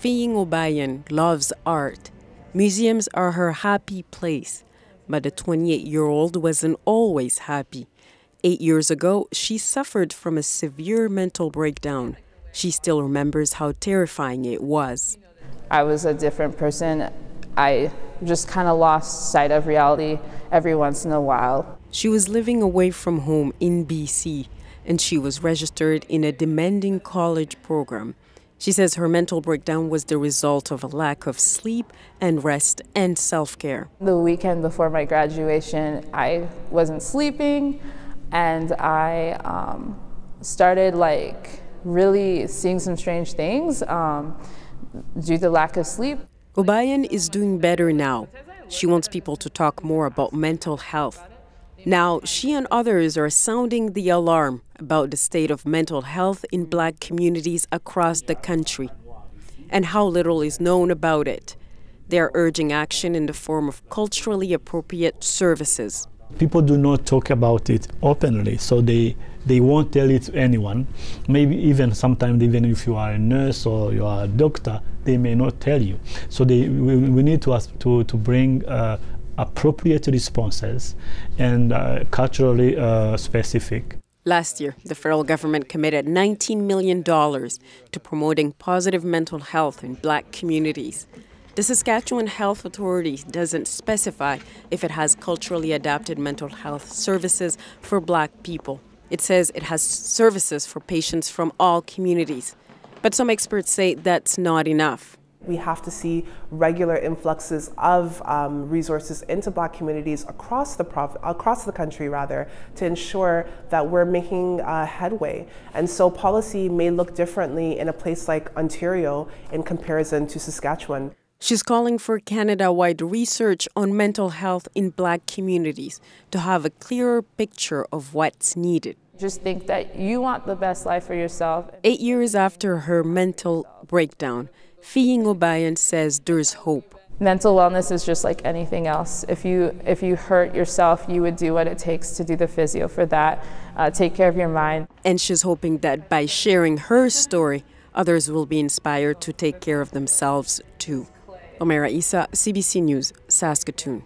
Fiying Obayan loves art. Museums are her happy place. But the 28-year-old wasn't always happy. 8 years ago, she suffered from a severe mental breakdown. She still remembers how terrifying it was. I was a different person. I just kind of lost sight of reality every once in a while. She was living away from home in BC, and she was registered in a demanding college program. She says her mental breakdown was the result of a lack of sleep and rest and self-care. The weekend before my graduation, I wasn't sleeping, and I started really seeing some strange things due to lack of sleep. Obayan is doing better now. She wants people to talk more about mental health. Now, she and others are sounding the alarm about the state of mental health in Black communities across the country and how little is known about it. They are urging action in the form of culturally appropriate services. People do not talk about it openly, so they won't tell it to anyone. Maybe even sometimes, even if you are a nurse or you are a doctor, they may not tell you. So we need to bring appropriate responses and culturally specific. Last year, the federal government committed $19 million to promoting positive mental health in Black communities. The Saskatchewan Health Authority doesn't specify if it has culturally adapted mental health services for Black people. It says it has services for patients from all communities. But some experts say that's not enough. We have to see regular influxes of resources into Black communities across the country, to ensure that we're making headway. And so policy may look differently in a place like Ontario in comparison to Saskatchewan. She's calling for Canada-wide research on mental health in Black communities to have a clearer picture of what's needed. Just think that you want the best life for yourself. 8 years after her mental breakdown, Fiying Obayan says there's hope. Mental wellness is just like anything else. If you hurt yourself, you would do what it takes to do the physio for that. Take care of your mind. And she's hoping that by sharing her story, others will be inspired to take care of themselves too. Omera Isa, CBC News, Saskatoon.